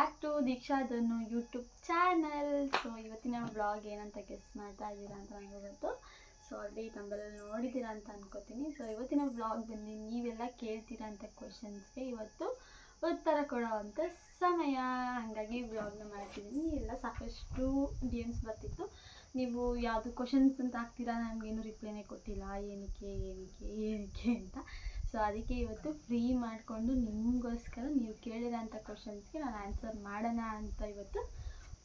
Back to Deekshadhanu YouTube channel. So ಇವತ್ತಿನ blog ಏನಂತ guess ಮಾಡ್ತಾ ಇದ್ದೀರಾ ಅಂತ ನನಗೆ ಗೊತ್ತು. ಸೊ ಆಲ್ರೆಡಿ ನಂಬರಲ್ಲಿ ನೋಡಿದ್ದೀರಾ ಅಂತ ಅನ್ಕೋತೀನಿ. ಸೊ ಇವತ್ತಿನ ಬ್ಲಾಗ್ ಬಂದು ನೀವೆಲ್ಲ ಕೇಳ್ತೀರಾ ಅಂತ ಕ್ವಶನ್ಸ್ಗೆ ಇವತ್ತು ಉತ್ತರ ಕೊಡೋವಂಥ ಸಮಯ. ಹಾಗಾಗಿ ಬ್ಲಾಗ್ನ ಮಾಡ್ತಿದ್ದೀನಿ. ಎಲ್ಲ ಸಾಕಷ್ಟು DMs ಬರ್ತಿತ್ತು, ನೀವು ಯಾವುದು ಕ್ವಶನ್ಸ್ ಅಂತ ಹಾಕ್ತೀರಾ, ನಮಗೇನು ರಿಪ್ಲೈನೇ ಕೊಟ್ಟಿಲ್ಲ, ಏನಕ್ಕೆ ಅಂತ. ಸೊ ಅದಕ್ಕೆ ಇವತ್ತು ಫ್ರೀ ಮಾಡಿಕೊಂಡು ನಿಮಗೋಸ್ಕರ ನೀವು ಕೇಳಿರೋಂಥ ಕ್ವಶನ್ಸ್ಗೆ ನಾನು ಆನ್ಸರ್ ಮಾಡೋಣ ಅಂತ ಇವತ್ತು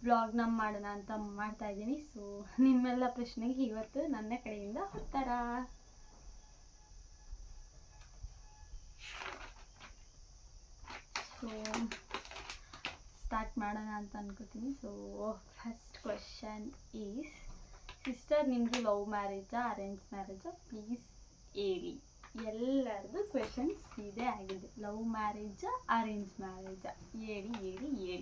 ವ್ಲಾಗ್ನ ಮಾಡೋಣ ಅಂತ ಮಾಡ್ತಾಯಿದ್ದೀನಿ. ಸೊ ನಿಮ್ಮೆಲ್ಲ ಪ್ರಶ್ನೆಗೆ ಇವತ್ತು ನನ್ನ ಕಡೆಯಿಂದ ಉತ್ತರ. ಸೊ ಸ್ಟಾರ್ಟ್ ಮಾಡೋಣ ಅಂತ ಅನ್ಕೋತೀನಿ. So first question is, sister ನಿಮ್ಮದು ಲವ್ ಮ್ಯಾರೇಜಾ ಅರೇಂಜ್ ಮ್ಯಾರೇಜಾ ಪ್ಲೀಸ್ ಹೇಳಿ. ಎಲ್ಲರದು ಕ್ವೆಶನ್ಸ್ ಇದೇ ಆಗಿದೆ, ಲವ್ ಮ್ಯಾರೇಜಾ ಅರೇಂಜ್ ಮ್ಯಾರೇಜಾ ಹೇಳಿ.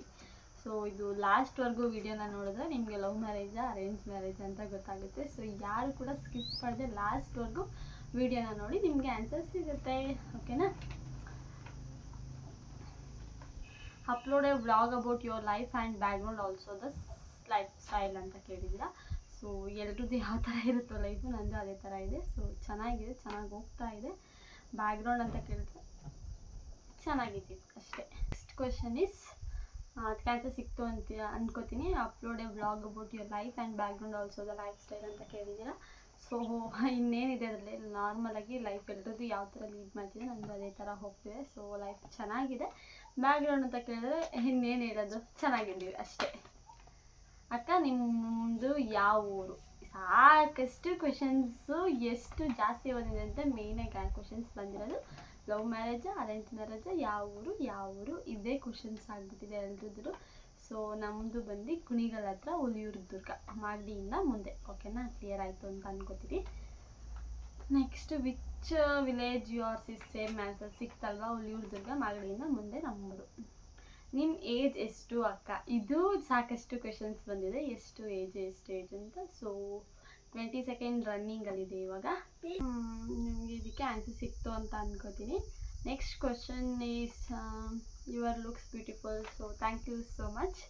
ಸೊ ಇದು ಲಾಸ್ಟ್ವರೆಗೂ ವಿಡಿಯೋನ ನೋಡಿದ್ರೆ ನಿಮಗೆ ಲವ್ ಮ್ಯಾರೇಜಾ ಅರೇಂಜ್ ಮ್ಯಾರೇಜ್ ಅಂತ ಗೊತ್ತಾಗುತ್ತೆ. ಸೊ ಯಾರು ಕೂಡ ಸ್ಕಿಪ್ ಮಾಡದೆ ಲಾಸ್ಟ್ವರೆಗೂ ವಿಡಿಯೋನ ನೋಡಿ, ನಿಮಗೆ ಆನ್ಸರ್ ಸಿಗುತ್ತೆ. ಓಕೆನಾ? Upload A vlog about your life and background also the life style ಅಂತ ಕೇಳಿದ್ದೀರಾ. ಸೊ ಎಲ್ರದ್ದು ಯಾವ ಥರ ಇರುತ್ತೋ ಲೈಫು, ನಂದು ಅದೇ ಥರ ಇದೆ. ಸೊ ಚೆನ್ನಾಗಿದೆ, ಚೆನ್ನಾಗಿ ಹೋಗ್ತಾ ಇದೆ. ಬ್ಯಾಕ್ಗ್ರೌಂಡ್ ಅಂತ ಕೇಳಿದ್ರೆ ಚೆನ್ನಾಗಿದ್ದೀವಿ ಅಷ್ಟೇ. ನೆಕ್ಸ್ಟ್ ಕ್ವೆಶನ್ ಇಸ್, ಅದಕ್ಕೆ ಆನ್ಸರ್ ಸಿಕ್ತು ಅಂತ ಅನ್ಕೋತೀನಿ. Upload A vlog about your life and background also the life style ಅಂತ ಕೇಳಿದ್ದೀರಾ. ಸೊ ಇನ್ನೇನಿದೆ ಅದರಲ್ಲಿ, ನಾರ್ಮಲಾಗಿ ಲೈಫ್ ಎಲ್ರದ್ದು ಯಾವ ಥರ ಲೀಡ್ ಮಾಡ್ತಿದೆ, ನಮ್ಮದು ಅದೇ ಥರ ಹೋಗ್ತಿದೆ. ಸೊ ಲೈಫ್ ಚೆನ್ನಾಗಿದೆ. ಬ್ಯಾಕ್ಗ್ರೌಂಡ್ ಅಂತ ಕೇಳಿದ್ರೆ ಇನ್ನೇನು ಹೇಳೋದು, ಚೆನ್ನಾಗಿದ್ದೀವಿ ಅಷ್ಟೇ. ಅಕ್ಕ ನಿಮ್ಮದು ಯಾವ ಊರು? ಸಾಕಷ್ಟು ಕ್ವೆಶನ್ಸು, ಎಷ್ಟು ಜಾಸ್ತಿ ಓದಿದೆ ಅಂತ ಮೇಯ್ನಾಗಿ ಕ್ವೆಶನ್ಸ್ ಬಂದಿರೋದು ಲವ್ ಮ್ಯಾರೇಜಾ ಅರೇಂಜ್ ಮ್ಯಾರೇಜಾ, ಯಾವ ಊರು ಇದೇ ಕ್ವೆಶನ್ಸ್ ಆಗಿಬಿಟ್ಟಿದೆ ಎಲ್ರದ್ದು. ಸೊ ನಮ್ಮದು ಬಂದು ಕುಣಿಗಲ್ ಹತ್ರ ಹುಲಿಯೂರು ದುರ್ಗ, ಮಾಗಡಿಯಿಂದ ಮುಂದೆ. ಓಕೆನಾ? ಕ್ಲಿಯರ್ ಆಯಿತು ಅಂತ ಅನ್ಕೋತೀವಿ. Next, which village yours is same answer ಸಿಕ್ತಲ್ವಾ, ಹುಲಿಯೂರು ದುರ್ಗ ಮಾಗಡಿಯಿಂದ ಮುಂದೆ ನಮ್ಮದು. ನಿಮ್ಮ ಏಜ್ ಎಷ್ಟು ಅಕ್ಕ? ಇದು ಸಾಕಷ್ಟು ಕ್ವೆಶನ್ಸ್ ಬಂದಿದೆ, ಎಷ್ಟು ಏಜ್ ಅಂತ. ಸೊ 20 ಸೆಕೆಂಡ್ ರನ್ನಿಂಗಲ್ಲಿದೆ ಇವಾಗ. ನಿಮಗೆ ಇದಕ್ಕೆ ಆನ್ಸರ್ ಸಿಕ್ತು ಅಂತ ಅನ್ಕೋತೀನಿ. Next question is, your looks beautiful. So thank you so much.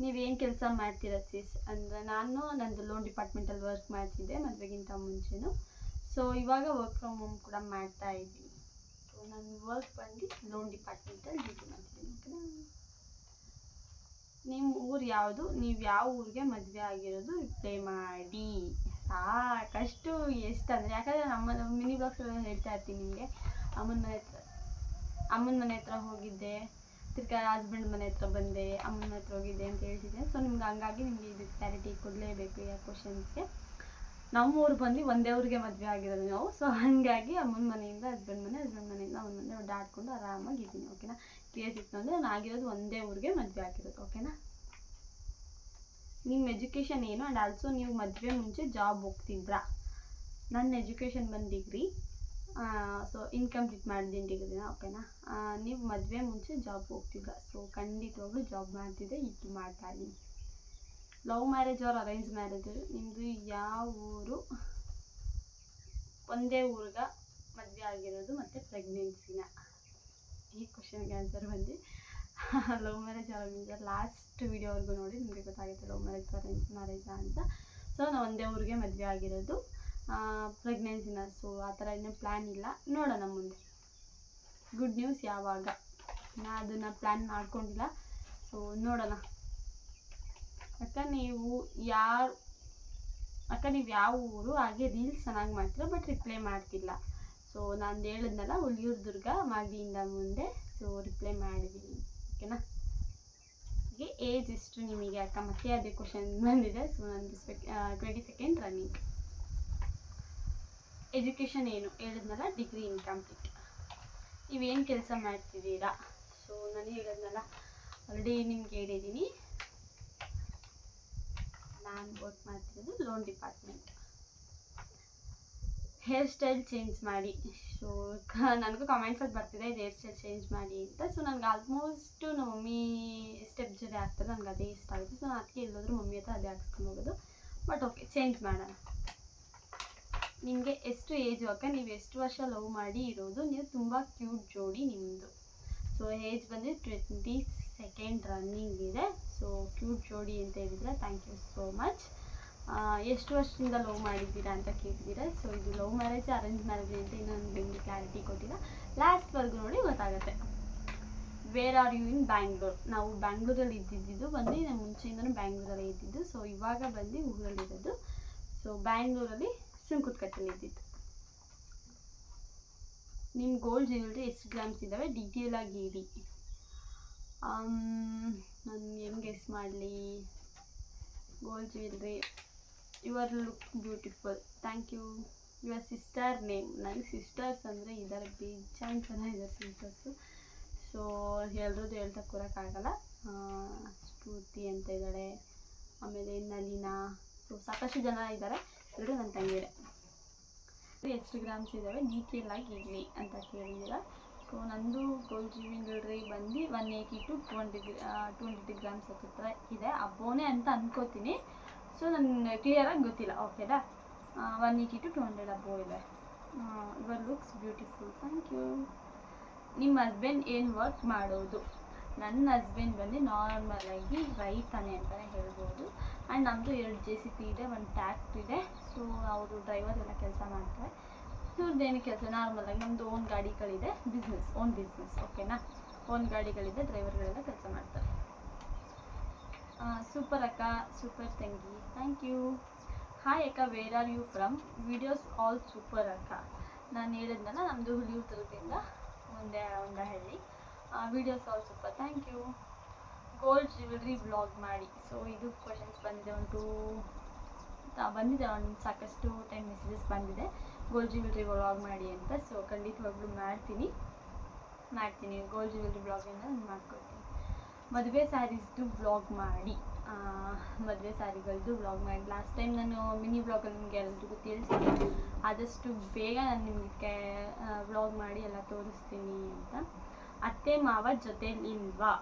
ನೀವೇನು ಕೆಲಸ ಮಾಡ್ತೀರಾ ಸಿಸ್ ಅಂದರೆ, ನಾನು ನಂದು ಲೋನ್ ಡಿಪಾರ್ಟ್ಮೆಂಟಲ್ಲಿ ವರ್ಕ್ ಮಾಡ್ತಿದ್ದೆ ಮದುವೆಗಿಂತ ಮುಂಚೆನೂ. ಸೊ ಇವಾಗ ವರ್ಕ್ ಫ್ರಮ್ ಹೋಮ್ ಕೂಡ ಮಾಡ್ತಾ ಇದ್ದೀನಿ. ಸೊ ನನ್ನ ವರ್ಕ್ ಬಂದು ಲೋನ್ ಡಿಪಾರ್ಟ್ಮೆಂಟಲ್ಲಿ ಡ್ಯೂಟಿ ಮಾಡ್ತಿದ್ದೀನಿ. ಓಕೆನಾ? ನಿಮ್ಮ ಊರು ಯಾವುದು? ನೀವು ಯಾವ ಊರಿಗೆ ಮದುವೆ ಆಗಿರೋದು ರಿಪ್ಲೈ ಮಾಡಿ. ಸಾಕಷ್ಟು ಎಷ್ಟಂದರೆ, ಯಾಕಂದರೆ ನಮ್ಮ ಮಿನಿ ಬಾಕ್ಸ್ ಹೇಳ್ತಾ ಇರ್ತೀನಿ ನಿಮಗೆ. ಅಮ್ಮನ ಮನೆ ಹತ್ರ ಹೋಗಿದ್ದೆ, ತಿರ್ಗಾ ಹಸ್ಬೆಂಡ್ ಮನೆ ಹತ್ರ ಬಂದೆ, ಅಮ್ಮನ ಮನೆ ಹತ್ರ ಹೋಗಿದ್ದೆ ಅಂತ ಹೇಳ್ತಿದ್ದೆ. ಸೊ ನಿಮ್ಗೆ ಹಂಗಾಗಿ ನಿಮಗೆ ಇದು ಕ್ಲಾರಿಟಿ ಕೊಡಲೇಬೇಕು ಈ ಕ್ವಶನ್ಸ್ಗೆ. ನಮ್ಮ ಊರು ಬಂದು ಒಂದೇ ಊರಿಗೆ ಮದುವೆ ಆಗಿರೋದು ನಾವು. ಸೊ ಹಾಗಾಗಿ ಅಮ್ಮನ ಮನೆಯಿಂದ ಹಸ್ಬೆಂಡ್ ಮನೆಯಿಂದ ಅಮ್ಮನ ಮನೆ ಓಡಾಡ್ಕೊಂಡು ಆರಾಮಾಗಿದ್ದೀನಿ. ಓಕೆನಾ? ಕ್ಲಿಯರ್ ಸಿಕ್ತು ಅಂದರೆ ನಾನು ಆಗಿರೋದು ಒಂದೇ ಊರಿಗೆ ಮದುವೆ ಆಗಿರೋದು. ಓಕೆನಾ? ನಿಮ್ಮ ಎಜುಕೇಷನ್ ಏನು ಆ್ಯಂಡ್ ಆಲ್ಸೋ ನೀವು ಮದುವೆ ಮುಂಚೆ ಜಾಬ್ ಹೋಗ್ತಿದ್ರಾ? ನನ್ನ ಎಜುಕೇಷನ್ ಬಂದು ಡಿಗ್ರಿ. ಸೊ ಇನ್ಕಂಪ್ಲೀಟ್ ಮಾಡಿದ್ದೀನಿ ಡಿಗ್ರಿನ. ಓಕೆನಾ? ನೀವು ಮದುವೆ ಮುಂಚೆ ಜಾಬ್ ಹೋಗ್ತಿದ್ರಾ? ಸೊ ಖಂಡಿತವಾಗ್ಲೂ ಜಾಬ್ ಮಾಡ್ತಿದ್ದೆ, ಈಗ ಮಾಡ್ತಾ ಇದ್ದೀನಿ. Love marriage or arrange marriage? ನಿಮ್ಮದು ಯಾವ ಊರು? ಒಂದೇ ಊರಿಗೆ ಮದುವೆ ಆಗಿರೋದು ಮತ್ತು ಪ್ರೆಗ್ನೆನ್ಸಿನ. ಈ ಕ್ವಶನ್ಗೆ ಆನ್ಸರ್ ಬಂದು love marriage or arrange. Last ವಿಡಿಯೋವರೆಗೂ ನೋಡಿ, ನಿಮಗೆ ಗೊತ್ತಾಗುತ್ತೆ ಲವ್ ಮ್ಯಾರೇಜ್ ಅರೇಂಜ್ ಮ್ಯಾರೇಜಾ ಅಂತ. ಸೊ ನಾವು ಒಂದೇ ಊರಿಗೆ ಮದುವೆ ಆಗಿರೋದು, ಪ್ರೆಗ್ನೆನ್ಸಿನ. ಸೊ ಆ ಥರ ಇನ್ನೂ ಪ್ಲ್ಯಾನ್ ಇಲ್ಲ, ನೋಡೋಣ ಮುಂದೆ. ಗುಡ್ ನ್ಯೂಸ್ ಯಾವಾಗ? ನಾನು ಅದನ್ನು ಪ್ಲ್ಯಾನ್ ಮಾಡ್ಕೊಂಡಿಲ್ಲ. ಸೊ ನೋಡೋಣ. ಅಕ್ಕ ನೀವು ಯಾವ ಊರು? ಹಾಗೆ ರೀಲ್ಸ್ ಚೆನ್ನಾಗಿ ಮಾಡ್ತೀರಾ ಬಟ್ ರಿಪ್ಲೈ ಮಾಡ್ತಿಲ್ಲ. ಸೊ ನಾನು ಹೇಳಿದ್ನಲ್ಲ, ಹುಲಿಯೂರು ದುರ್ಗ ಮಾಗಡಿಯಿಂದ ಮುಂದೆ. ಸೊ ರಿಪ್ಲೈ ಮಾಡಿದ್ದೀನಿ. ಓಕೆನಾ? ಹಾಗೆ ಏಜ್ ಎಷ್ಟು ನಿಮಗೆ ಅಕ್ಕ? ಮತ್ತೆ ಅದೇ ಕ್ವಶನ್ ಬಂದಿದೆ. ಸೊ ನಂದು 20 ಸೆಕೆಂಡ್ ರನ್ನಿಂಗ್. ಎಜುಕೇಷನ್ ಏನು? ಹೇಳಿದ್ನಲ್ಲ, ಡಿಗ್ರಿ ಇನ್ಕಂಪ್ಲೀಟ್. ನೀವೇನು ಕೆಲಸ ಮಾಡ್ತಿದ್ದೀರಾ? ಸೊ ನಾನು ಹೇಳಿದ್ನಲ್ಲ ಆಲ್ರೆಡಿ ನಿಮ್ಗೆ ಹೇಳಿದ್ದೀನಿ, ನಾನು ವರ್ಕ್ ಮಾಡ್ತಿರೋದು loan department. Hair style change ಮಾಡಿ. ಸೊ ನನಗೂ ಕಮೆಂಟ್ಸಲ್ಲಿ ಬರ್ತಿದೆ ಇದು ಹೇರ್ ಸ್ಟೈಲ್ ಚೇಂಜ್ ಮಾಡಿ ಅಂತ. ಸೊ ನನಗೆ ಆಲ್ಮೋಸ್ಟು ನಮ್ಮ ಮಮ್ಮಿ ಸ್ಟೆಪ್ ಜೊತೆ ಆಗ್ತದೆ, ನನಗೆ ಅದೇ ಇಷ್ಟ ಆಗುತ್ತೆ. ಸೊ ನಾನು ಅದಕ್ಕೆ ಎಲ್ಲೋದ್ರೂ ಮಮ್ಮಿ ಹತ್ರ ಅದೇ ಹಾಕ್ಸ್ಕೊಂಡು ಹೋಗೋದು. ಬಟ್ ಓಕೆ, ಚೇಂಜ್ ಮಾಡೋಣ. ನಿಮಗೆ ಎಷ್ಟು ಏಜು ಅಕ್ಕ? ನೀವು ಎಷ್ಟು ವರ್ಷ ಲವ್ ಮಾಡಿ ಇರೋದು? ನೀವು ತುಂಬ ಕ್ಯೂಟ್ ಜೋಡಿ ನಿಮ್ಮದು. ಸೊ ಏಜ್ ಬಂದು 26 ಸೆಕೆಂಡ್ ರನ್ನಿಂಗ್ ಇದೆ. ಸೊ ಕ್ಯೂಟ್ ಜೋಡಿ ಅಂತ ಹೇಳಿದರೆ ಥ್ಯಾಂಕ್ ಯು ಸೋ ಮಚ್. ಎಷ್ಟು ವರ್ಷದಿಂದ ಲವ್ ಮಾಡಿದ್ದೀರಾ ಅಂತ ಕೇಳಿದ್ದೀರಾ. ಸೊ ಇದು ಲವ್ ಮ್ಯಾರೇಜ್ ಅರೇಂಜ್ ಮ್ಯಾರೇಜ್ ಅಂತ ಇನ್ನೂ ನನಗೆ ಕ್ಲಾರಿಟಿ ಕೊಟ್ಟಿಲ್ಲ, ಲಾಸ್ಟ್ವರೆಗೂ ನೋಡಿ ಗೊತ್ತಾಗುತ್ತೆ. Where are you in Bangalore? ನಾವು ಬ್ಯಾಂಗ್ಳೂರಲ್ಲಿ ಇದ್ದಿದ್ದು ಬಂದು ನಾನು ಮುಂಚೆಯಿಂದನೂ ಬ್ಯಾಂಗ್ಳೂರಲ್ಲೇ ಇದ್ದಿದ್ದು. ಸೊ ಇವಾಗ ಬಂದು ಊರಲ್ಲಿರೋದು. ಸೊ ಬ್ಯಾಂಗ್ಳೂರಲ್ಲಿ ಸುಂಕುತ್ಕಟ್ಟಲ್ಲಿ ಇದ್ದಿದ್ದು. ನಿಮ್ಮ ಗೋಲ್ಡ್ ಜ್ಯುವೆಲ್ರಿ ಎಷ್ಟು ಗ್ರಾಮ್ಸ್ ಇದ್ದಾವೆ ಡೀಟೇಲ್ ಆಗಿ ಹೇಳಿ. ನಾನು ಹೆಂಗೆ ಗೆಸ್ ಮಾಡಲಿ? Gold jewellery, your look beautiful, thank you. Your sister name? ನನಗೆ ಸಿಸ್ಟರ್ಸ್ ಅಂದರೆ ಇದ್ದಾರೆ, ಬೇಜಾನ್ ಚೆನ್ನಾಗಿದ್ದಾರೆ ಸಿಸ್ಟರ್ಸು. ಸೊ ಎಲ್ರದ್ದು ಹೇಳ್ತಾ ಕೂರೋಕ್ಕಾಗಲ್ಲ. ಸ್ಫೂರ್ತಿ ಅಂತ ಇದ್ದಾಳೆ, ಆಮೇಲೆ ನಲಿನಾ, ಸೊ ಸಾಕಷ್ಟು ಜನ ಇದ್ದಾರೆ. ಎಲ್ಲರೂ ನನ್ನ ತಂಗಿಯರೇ. ಎಷ್ಟು ಗ್ರಾಮ್ಸ್ ಇದ್ದಾವೆ ಡೀಟೇಲ್ ಆಗಿ ಇರಲಿ ಅಂತ ಕೇಳಿದ್ದೀರ. ಸೊ ನಂದು ಗೋಲ್ಡ್ ಜ್ಯುವೆಲ್ರಿ ಬಂದು 180 to 220 ಗ್ರಾಮ್ಸ್ ಹತ್ತಿರ ಇದೆ. ಅಬೋನೇ ಅಂತ ಅಂದ್ಕೋತೀನಿ. ಸೊ ನನಗೆ ಕ್ಲಿಯರಾಗಿ ಗೊತ್ತಿಲ್ಲ. ಓಕೆನಾ, 180 to 200 ಅಬೋ ಇದೆ. Your looks beautiful, thank you. ನಿಮ್ಮ ಹಸ್ಬೆಂಡ್ ಏನು ವರ್ಕ್ ಮಾಡೋದು? ನನ್ನ ಹಸ್ಬೆಂಡ್ ಬಂದು ನಾರ್ಮಲಾಗಿ ರೈತನೇ ಅಂತಲೇ ಹೇಳ್ಬೋದು. ಆ್ಯಂಡ್ ನಮ್ಮದು 2 JCB ಇದೆ, 1 ಟ್ಯಾಕ್ಟ್ರ್ ಇದೆ. ಸೊ ಅವರು ಡ್ರೈವರ್ ಎಲ್ಲ ಕೆಲಸ ಮಾಡ್ತಾರೆ. ಇವ್ರದ್ದೇನು ಕೆಲಸ ನಾರ್ಮಲಾಗಿ ನಮ್ಮದು ಓನ್ ಗಾಡಿಗಳಿದೆ, ಓನ್ ಬಿಸ್ನೆಸ್. ಓಕೆನಾ, ಓನ್ ಗಾಡಿಗಳಿದೆ, ಡ್ರೈವರ್ಗಳೆಲ್ಲ ಕೆಲಸ ಮಾಡ್ತಾರೆ. ಸೂಪರ್ ಅಕ್ಕ, ಸೂಪರ್ ತಂಗಿ, ಥ್ಯಾಂಕ್ ಯು. ಹಾಯ್ ಅಕ್ಕ, where are you from? Videos all super ಅಕ್ಕ. ನಾನು ಹೇಳಿದ್ನಲ್ಲ ನಮ್ಮದು ಹುಲಿಯೂರ್ದುರ್ಗದಿಂದ ಒಂದಹಳ್ಳಿ. Videos all super, thank you. Gold jewellery vlog ಮಾಡಿ. ಸೊ ಇದು ಕ್ವಶನ್ಸ್ ಬಂದಿದೆ, ಒಂದು ಸಾಕಷ್ಟು ಟೈಮ್ ಮೆಸೇಜಸ್ ಬಂದಿದೆ ಗೋಲ್ಡ್ ಜ್ಯುವೆಲ್ರಿ ವ್ಲಾಗ್ ಮಾಡಿ ಅಂತ. ಸೊ ಖಂಡಿತವಾಗ್ಲೂ ಮಾಡ್ತೀನಿ. ಗೋಲ್ಡ್ ಜ್ಯುವೆಲ್ರಿ ವ್ಲಾಗಿಂದ ನಾನು ಮಾಡ್ಕೊಡ್ತೀನಿ. ಮದುವೆ ಸ್ಯಾರೀಸ್ದು ವ್ಲಾಗ್ ಮಾಡಿ. ಮದುವೆ ಸ್ಯಾರಿಗಳದ್ದು ವ್ಲಾಗ್ ಮಾಡಿ. ಲಾಸ್ಟ್ ಟೈಮ್ ನಾನು ಮಿನಿ ವ್ಲಾಗಲ್ಲಿ ನಿಮಗೆ ಎಲ್ರಿಗೂ ತಿಳಿಸಿದ್ದೀನಿ. ಆದಷ್ಟು ಬೇಗ ನಾನು ನಿಮಗೆ ವ್ಲಾಗ್ ಮಾಡಿ ಎಲ್ಲ ತೋರಿಸ್ತೀನಿ ಅಂತ. ಅತ್ತೆ ಮಾವ ಜೊತೆಲಿ ಇಲ್ವಾ?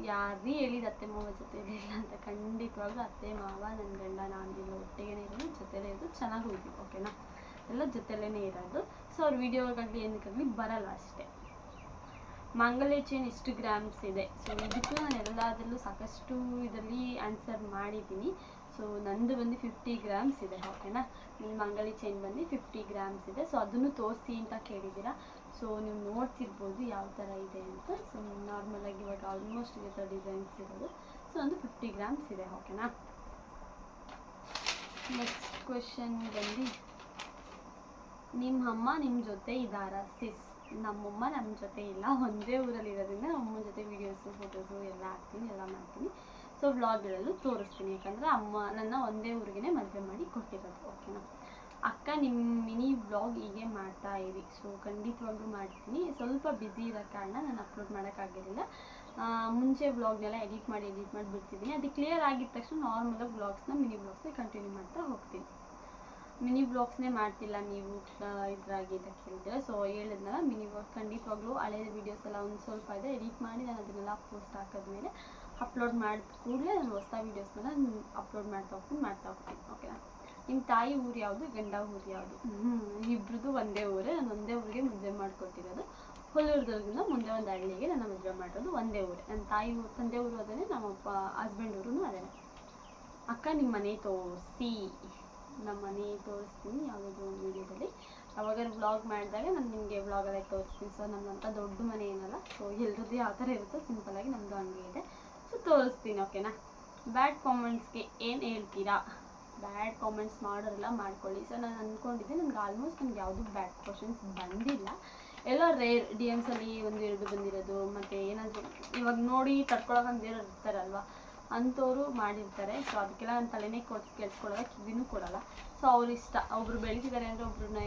ಯಾರೀ ಹೇಳಿದ ಅತ್ತೆ ಮಾವ ಜೊತೆಲಿ ಇಲ್ಲ ಅಂತ? ಖಂಡಿತವಾಗ್ಲೂ ಅತ್ತೆ ಮಾವ, ನನ್ನ ಗಂಡ, ನಾನು ಎಲ್ಲ ಒಟ್ಟಿಗೆ ಇರೋದು, ಜೊತೆಲೇ ಇರೋದು, ಚೆನ್ನಾಗಿ ಹೋಗ್ತೀವಿ. ಓಕೆನಾ, ಎಲ್ಲ ಜೊತೆಲೇ ಇರೋದು. ಸೊ ಅವ್ರ ವೀಡಿಯೋಗಾಗಲಿ ಏನಕ್ಕಾಗಲಿ ಬರಲ್ಲ ಅಷ್ಟೇ. ಮಾಂಗಲ್ಯ ಚೈನ್ ಎಷ್ಟು ಗ್ರಾಮ್ಸ್ ಇದೆ? ಸೊ ಇದಕ್ಕೂ ನಾನು ಎಲ್ಲದರಲ್ಲೂ ಸಾಕಷ್ಟು ಇದರಲ್ಲಿ ಆನ್ಸರ್ ಮಾಡಿದ್ದೀನಿ. ಸೊ ನಂದು ಬಂದು 50 ಗ್ರಾಮ್ಸ್ ಇದೆ. ಓಕೆನಾ, ನನ್ನ ಮಾಂಗಲ್ಯ ಚೈನ್ ಬಂದು 50 ಗ್ರಾಮ್ಸ್ ಇದೆ. ಸೊ ಅದನ್ನು ತೋರಿಸಿ ಅಂತ ಕೇಳಿದ್ದೀರಾ. ಸೊ ನೀವು ನೋಡ್ತಿರ್ಬೋದು ಯಾವ ಥರ ಇದೆ ಅಂತ. ಸೊ ನಾರ್ಮಲಾಗಿ ಇವಾಗ ಆಲ್ಮೋಸ್ಟ್ ಇದೇ ಥರ ಡಿಸೈನ್ಸ್ ಇರೋದು. ಸೊ ಒಂದು 50 ಗ್ರಾಮ್ಸ್ ಇದೆ. ಓಕೆನಾ, ನೆಕ್ಸ್ಟ್ ಕ್ವೆಶನ್ ಬಂದು, ನಿಮ್ಮ ಅಮ್ಮ ನಿಮ್ಮ ಜೊತೆ ಇದ್ದಾರಾ ಸಿಸ್? ನಮ್ಮಮ್ಮ ನಮ್ಮ ಜೊತೆ ಇಲ್ಲ, ಒಂದೇ ಊರಲ್ಲಿ ಇರೋದ್ರಿಂದ ನಮ್ಮಮ್ಮನ ಜೊತೆ ವೀಡಿಯೋಸು ಫೋಟೋಸು ಎಲ್ಲ ಹಾಕ್ತೀನಿ, ಎಲ್ಲ ಮಾಡ್ತೀನಿ. ಸೊ ವ್ಲಾಗ್ಗಳಲ್ಲೂ ತೋರಿಸ್ತೀನಿ, ಯಾಕಂದರೆ ಅಮ್ಮ ನನ್ನ ಒಂದೇ ಊರಿಗೆ ಮದುವೆ ಮಾಡಿ ಕೊಟ್ಟಿರೋದು. ಓಕೆನಾ. ಅಕ್ಕ, ನಿಮ್ಮ ಮಿನಿ ವ್ಲಾಗ್ ಹೀಗೆ ಮಾಡ್ತಾ ಇರಿ. ಸೊ ಖಂಡಿತವಾಗ್ಲೂ ಮಾಡ್ತೀನಿ. ಸ್ವಲ್ಪ ಬ್ಯುಸಿ ಇರೋ ಕಾರಣ ನಾನು ಅಪ್ಲೋಡ್ ಮಾಡೋಕ್ಕಾಗಿರಲಿಲ್ಲ. ಮುಂಚೆ ವ್ಲಾಗ್ನೆಲ್ಲ ಎಡಿಟ್ ಮಾಡಿ ಬಿಡ್ತಿದ್ದೀನಿ. ಅದು ಕ್ಲಿಯರ್ ಆಗಿದ ತಕ್ಷಣ ನಾರ್ಮಲಾಗಿ ಮಿನಿ ವ್ಲಾಗ್ಸ್ನ ಕಂಟಿನ್ಯೂ ಮಾಡ್ತಾ ಹೋಗ್ತೀನಿ. ಮಿನಿ ವ್ಲಾಗ್ಸ್ನೇ ಮಾಡ್ತಿಲ್ಲ ನೀವು ಇದ್ರಾಗಿ ಅಂತ ಕೇಳಿದ್ರೆ. ಸೊ ಹೇಳಿದ್ನಲ್ಲ, ಮಿನಿ ವ್ಲಾಗ್ ಖಂಡಿತವಾಗ್ಲೂ ಹಳೆಯ ವೀಡಿಯೋಸ್ ಎಲ್ಲ ಒಂದು ಸ್ವಲ್ಪ ಇದೆ, ಎಡಿಟ್ ಮಾಡಿ ನಾನು ಅದನ್ನೆಲ್ಲ ಪೋಸ್ಟ್ ಹಾಕಿದ್ಮೇಲೆ ಅಪ್ಲೋಡ್ ಮಾಡಿದ ಕೂಡಲೇ ನಾನು ಹೊಸ ವೀಡಿಯೋಸ್ನೆಲ್ಲ ಅಪ್ಲೋಡ್ ಮಾಡ್ತಾ ಹೋಗ್ತೀನಿ. ಓಕೆನಾ. ನಿಮ್ಮ ತಾಯಿ ಊರು ಯಾವುದು, ಗಂಡ ಊರು ಯಾವುದು? ಇಬ್ಬರದು ಒಂದೇ ಊರೇ. ನಾನು ಒಂದೇ ಊರಿಗೆ ಮದುವೆ ಮಾಡ್ಕೊತಿರೋದು. ಹುಲಿಯೂರ್ದುರ್ಗದಿಂದ ಮುಂದೆ ಒಂದು ಹಳ್ಳಿಗೆ ನನ್ನ ಮದುವೆ ಮಾಡಿರೋದು ಒಂದೇ ಊರೇ. ನನ್ನ ತಾಯಿ ಊರು, ತಂದೆ ಊರು ಅದೇ, ನಮ್ಮಪ್ಪ ಹಸ್ಬೆಂಡ್ ಊರು ಅದೇ. ಅಕ್ಕ, ನಿಮ್ಮ ಮನೆ ತೋರಿಸಿ. ನಮ್ಮ ಮನೆ ತೋರಿಸ್ತೀನಿ ಯಾವುದಾದ್ರು ಒಂದು ವೀಡಿಯೋದಲ್ಲಿ. ಯಾವಾಗಾದ್ರು ವ್ಲಾಗ್ ಮಾಡಿದಾಗ ನಾನು ನಿಮಗೆ ವ್ಲಾಗಲ್ಲೇ ತೋರಿಸ್ತೀನಿ. ಸೊ ನಮ್ಮಂಥ ದೊಡ್ಡ ಮನೆ ಏನಲ್ಲ. ಸೊ ಎಲ್ರದ್ದು ಯಾವ ಥರ ಇರುತ್ತೋ ಸಿಂಪಲಾಗಿ ನಮ್ಮದು ಹಂಗೆ ಇದೆ. ಸೊ ತೋರಿಸ್ತೀನಿ. ಓಕೆನಾ. ಬ್ಯಾಡ್ ಕಾಮೆಂಟ್ಸ್ಗೆ ಏನು ಹೇಳ್ತೀರಾ? ಬ್ಯಾಡ್ ಕಾಮೆಂಟ್ಸ್ ಮಾಡೋರೆಲ್ಲ ಮಾಡ್ಕೊಳ್ಳಿ. ಸೊ ನಾನು ಅಂದ್ಕೊಂಡಿದ್ದೆ, ನನಗೆ ಯಾವುದೂ ಬ್ಯಾಡ್ ಕ್ವಶನ್ಸ್ ಬಂದಿಲ್ಲ. ಎಲ್ಲ ರೇರ್ DMsಲ್ಲಿ 1-2 ಬಂದಿರೋದು. ಮತ್ತು ಏನಾದರೂ ಇವಾಗ ನೋಡಿ ತಡ್ಕೊಳಕ್ಕೆ ಇರ್ತಾರಲ್ವ, ಅಂಥವ್ರು ಮಾಡಿರ್ತಾರೆ. ಸೊ ಅದಕ್ಕೆಲ್ಲ ನಾನು ತಲೆನೇ ಕೆಡಿಸ್ಕೊಳ್ಳೋಲ್ಲ, ಕಿವಿನೂ ಕೊಡೋಲ್ಲ. ಸೊ ಅವ್ರ ಇಷ್ಟ. ಒಬ್ಬರು ಬೆಳೀತಿದ್ದಾರೆ ಅಂದರೆ ಒಬ್ಬರನ್ನ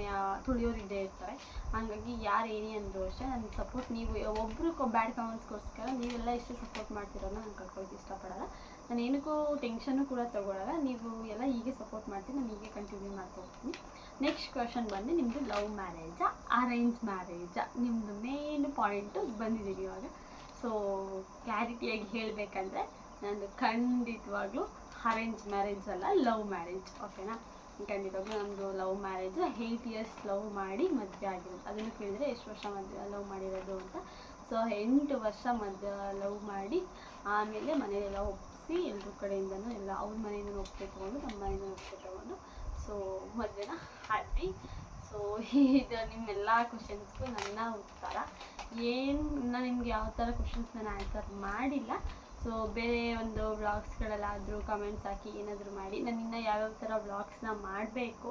ತುಳಿಯೋರು ಇದ್ದೇ ಇರ್ತಾರೆ. ಹಾಗಾಗಿ ಯಾರು ಏನೇ ಅಂದರೂ ಅಷ್ಟೇ ನನ್ನ ಸಪೋರ್ಟ್. ನೀವು ಒಬ್ಬರು ಬ್ಯಾಡ್ ಕಾಮೆಂಟ್ಸ್ಗೋಸ್ಕರ ನೀವೆಲ್ಲ ಎಷ್ಟು ಸಪೋರ್ಟ್ ಮಾಡ್ತಿರೋದನ್ನ ನಾನು ಕಳ್ಕೊಳ್ಳೋಕೆ ಇಷ್ಟಪಡೋಲ್ಲ. ನಾನು ಏನಕ್ಕೂ ಟೆನ್ಷನ್ನು ಕೂಡ ತೊಗೊಳ್ಳಲ್ಲ. ನೀವು ಎಲ್ಲ ಹೀಗೆ ಸಪೋರ್ಟ್ ಮಾಡ್ತೀನಿ, ನಾನು ಹೀಗೆ ಕಂಟಿನ್ಯೂ ಮಾಡ್ತಾ ಹೋಗ್ತೀನಿ. ನೆಕ್ಸ್ಟ್ ಕ್ವೆಶನ್ ಬಂದು, ನಿಮ್ಮದು ಲವ್ ಮ್ಯಾರೇಜಾ ಅರೇಂಜ್ ಮ್ಯಾರೇಜಾ? ನಿಮ್ಮದು ಮೇನ್ ಪಾಯಿಂಟು ಬಂದಿದ್ದೀವಿ ಇವಾಗ. ಸೊ ಕ್ಲಾರಿಟಿಯಾಗಿ ಹೇಳಬೇಕಂದ್ರೆ, ನಂದು ಖಂಡಿತವಾಗ್ಲೂ ಅರೇಂಜ್ ಮ್ಯಾರೇಜ್ ಅಲ್ಲ, ಲವ್ ಮ್ಯಾರೇಜ್. ಓಕೆನಾ. ಖಂಡಿತವಾಗ್ಲೂ ನಮ್ಮದು ಲವ್ ಮ್ಯಾರೇಜು. 8 years ಲವ್ ಮಾಡಿ ಮದುವೆ ಆಗಿರೋದು. ಅದನ್ನು ಕೇಳಿದರೆ ಎಷ್ಟು ವರ್ಷ ಲವ್ ಮಾಡಿರೋದು ಅಂತ. ಸೊ 8 ವರ್ಷ ಲವ್ ಮಾಡಿ ಆಮೇಲೆ ಮನೆಯೆಲ್ಲ ಒಪ್ಪಿಸಿ ಎಲ್ಲರ ಕಡೆಯಿಂದನೂ ಎಲ್ಲ ಅವ್ರ ಮನೆಯಿಂದ ಒಪ್ಪಿಗೆ ತೊಗೊಂಡು ನಮ್ಮ ಮನೆಯಿಂದ ಒಪ್ಪಿಗೆ ತೊಗೊಂಡು ಸೊ ಮದುವೆನ ಆದ್ವಿ. ಸೊ ಇದು ನಿಮ್ಮೆಲ್ಲ ಕ್ವಶನ್ಸ್ಗೂ ನನ್ನ ಉತ್ತರ. ನಾನು ನಿಮ್ಗೆ ಯಾವ ಥರ ಕ್ವಶನ್ಸ್ ನಾನು ಆನ್ಸರ್ ಮಾಡಿಲ್ಲ. ಸೊ ಬೇರೆ ಒಂದು ವ್ಲಾಗ್ಸ್ಗಳಲ್ಲಾದರೂ ಕಮೆಂಟ್ಸ್ ಹಾಕಿ ಏನಾದರೂ ಮಾಡಿ. ನಾನು ಇನ್ನೂ ಯಾವ್ಯಾವ ಥರ ವ್ಲಾಗ್ಸ್ನ ಮಾಡಬೇಕು,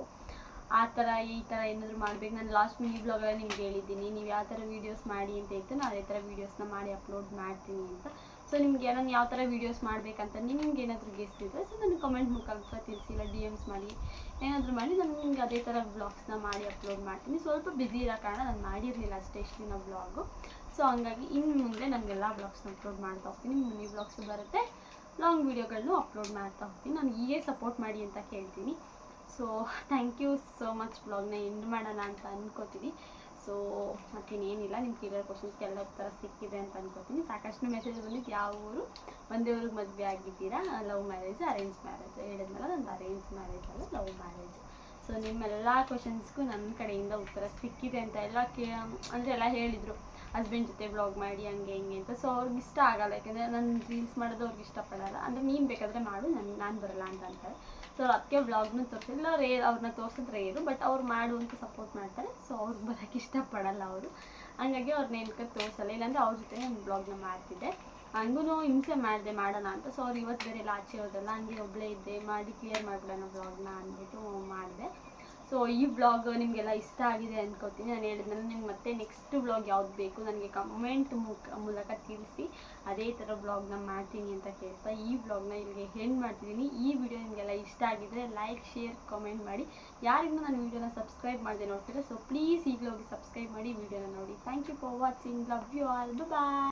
ಆ ಥರ ಈ ಥರ ಏನಾದರೂ ಮಾಡಬೇಕು. ನಾನು ಲಾಸ್ಟ್ ಮಿನಿ ಬ್ಲಾಗಲ್ಲಿ ನಿಮ್ಗೆ ಹೇಳಿದ್ದೀನಿ, ನೀವು ಯಾವ ಥರ ವೀಡಿಯೋಸ್ ಮಾಡಿ ಅಂತ ಹೇಳ್ತು, ನಾನು ಅದೇ ಥರ ವೀಡಿಯೋಸ್ನ ಮಾಡಿ ಅಪ್ಲೋಡ್ ಮಾಡ್ತೀನಿ ಅಂತ. ಸೊ ನಿಮಗೆ ನಾನು ಯಾವ ಥರ ವೀಡಿಯೋಸ್ ಮಾಡಬೇಕಂತ ನಿಮ್ಗೆ ಏನಾದರೂ ಗೆಸ್ ಇದ್ದರೆ ಸೊ ನನಗೆ ಕಮೆಂಟ್ ಮುಖಾಂತರ ತಿಳಿಸಿ, ಇಲ್ಲ DMs ಮಾಡಿ ಏನಾದರೂ ಮಾಡಿ ನಾನು ನಿಮ್ಗೆ ಅದೇ ಥರ ವ್ಲಾಗ್ಸ್ನ ಮಾಡಿ ಅಪ್ಲೋಡ್ ಮಾಡ್ತೀನಿ. ಸ್ವಲ್ಪ ಬ್ಯುಸಿ ಇರೋ ಕಾರಣ ನಾನು ಮಾಡಿರಲಿಲ್ಲ ಅಷ್ಟೇ ಇಷ್ಟು ದಿನ ವ್ಲಾಗು. ಸೊ ಹಂಗಾಗಿ ಇನ್ನು ಮುಂದೆ ನನಗೆಲ್ಲ ವ್ಲಾಗ್ಸ್ನ ಅಪ್ಲೋಡ್ ಮಾಡ್ತಾ ಹೋಗ್ತೀನಿ. ಮಿನಿ ವ್ಲಾಗ್ಸು ಬರುತ್ತೆ, ಲಾಂಗ್ ವೀಡಿಯೋಗಳನ್ನೂ ಅಪ್ಲೋಡ್ ಮಾಡ್ತಾ ಹೋಗ್ತೀನಿ. ನಾನು ಹೀಗೆ ಸಪೋರ್ಟ್ ಮಾಡಿ ಅಂತ ಕೇಳ್ತೀನಿ. So thank you so much. ವ್ಲಾಗ್ನ ಎಂಡ್ ಮಾಡೋಣ ಅಂತ ಅಂದ್ಕೋತೀನಿ. ಸೊ ಮತ್ತಿನ್ನೇನಿಲ್ಲ, ನಿಮ್ಮ ಕೇಳಿರೋ ಕ್ವಶನ್ಸ್ಗೆಲ್ಲ ಉತ್ತರ ಸಿಕ್ಕಿದೆ ಅಂತ ಅನ್ಕೋತೀನಿ. ಸಾಕಷ್ಟು ಮೆಸೇಜ್ ಬಂದಿದ್ದು ಯಾವ ಊರು, ಒಂದೇ ಊರಿಗೆ ಮದುವೆ ಆಗಿದ್ದೀರಾ, ಲವ್ ಮ್ಯಾರೇಜ್ ಅರೇಂಜ್ ಮ್ಯಾರೇಜ್ ಹೇಳಿದ್ಮೇಲೆ ನಂದು ಅರೇಂಜ್ ಮ್ಯಾರೇಜ್ ಅಲ್ಲ ಲವ್ ಮ್ಯಾರೇಜ್. ಸೊ ನಿಮ್ಮೆಲ್ಲ ಕ್ವಶನ್ಸ್ಗೂ ನನ್ನ ಕಡೆಯಿಂದ ಉತ್ತರ ಸಿಕ್ಕಿದೆ ಅಂತ ಅಂದರೆ ಎಲ್ಲ ಹೇಳಿದರು, ಹಸ್ಬೆಂಡ್ ಜೊತೆ ವ್ಲಾಗ್ ಮಾಡಿ ಹಂಗೆ ಹಿಂಗೆ ಅಂತ. ಸೊ ಅವ್ರಿಗೆ ಇಷ್ಟ ಆಗಲ್ಲ, ಯಾಕೆಂದರೆ ನಾನು ರೀಲ್ಸ್ ಮಾಡೋದು ಅವ್ರಿಗೆ ಇಷ್ಟಪಡಲ್ಲ. ಅಂದರೆ ನೀನು ಬೇಕಾದರೆ ಮಾಡು, ನಾನು ಬರಲ್ಲ ಅಂತ ಅಂತಾರೆ. ಸೊ ಅದಕ್ಕೆ ವ್ಲಾಗ್ನ ತೋರಿಸಿಲ್ಲ, ಅವ್ರನ್ನ ತೋರಿಸಿದ್ರೆ ರೇರು, ಬಟ್ ಅವ್ರು ಮಾಡು ಅಂತ ಸಪೋರ್ಟ್ ಮಾಡ್ತಾರೆ. ಸೊ ಅವ್ರಿಗೆ ಬರೋಕ್ಕೆ ಇಷ್ಟಪಡಲ್ಲ ಅವರು, ಹಂಗಾಗಿ ಅವ್ರನ್ನ ಏನಕ್ಕೆ ತೋರಿಸಲ್ಲ. ಇಲ್ಲಾಂದರೆ ಅವ್ರ ಜೊತೆ ನಾನು ವ್ಲಾಗ್ನ ಮಾಡ್ತಿದ್ದೆ, ಹಂಗೂ ಹಿಂಸೆ ಮಾಡಿದೆ ಮಾಡೋಣ ಅಂತ. ಸೊ ಅವ್ರು ಇವತ್ತು ಬೇರೆ ಎಲ್ಲ ಆಚೆ ಹೋದಲ್ಲ, ಹಂಗೆ ಒಬ್ಬಳೇ ಇದ್ದೆ, ಮಾಡಿ ಕ್ಲಿಯರ್ ಮಾಡಿಬಿಡೋಣ ವ್ಲಾಗ್ನ ಅಂದ್ಬಿಟ್ಟು ಮಾಡಿದೆ. ಸೊ ಈ ವ್ಲಾಗ್ ನಿಮಗೆಲ್ಲ ಇಷ್ಟ ಆಗಿದೆ ಅಂದ್ಕೋತೀನಿ. ನಾನು ಹೇಳಿದ್ಮೇಲೆ ನಿಮ್ಗೆ ಮತ್ತೆ ನೆಕ್ಸ್ಟ್ ವ್ಲಾಗ್ ಯಾವ್ದು ಬೇಕು ನನಗೆ ಕಮೆಂಟ್ ಮೂಲಕ ತಿಳಿಸಿ, ಅದೇ ಥರ ವ್ಲಾಗ್ನ ಮಾಡ್ತೀನಿ ಅಂತ ಕೇಳ್ತಾ ಈ ವ್ಲಾಗ್ನ ಇಲ್ಲಿಗೆ ಎಂಡ್ ಮಾಡ್ತಿದ್ದೀನಿ. ಈ ವಿಡಿಯೋ ನಿಮಗೆಲ್ಲ ಇಷ್ಟ ಆಗಿದ್ದರೆ ಲೈಕ್, ಶೇರ್, ಕಮೆಂಟ್ ಮಾಡಿ. ಯಾರಿಗೂ ನಾನು ವೀಡಿಯೋನ ಸಬ್ಸ್ಕ್ರೈಬ್ ಮಾಡಿದೆ ನೋಡ್ತೀರಾ, ಸೊ ಪ್ಲೀಸ್ ಈಗಲೇ ಹೋಗಿ ಸಬ್ಸ್ಕ್ರೈಬ್ ಮಾಡಿ ವಿಡಿಯೋನ ನೋಡಿ. Thank you for watching. Love you all. Bye.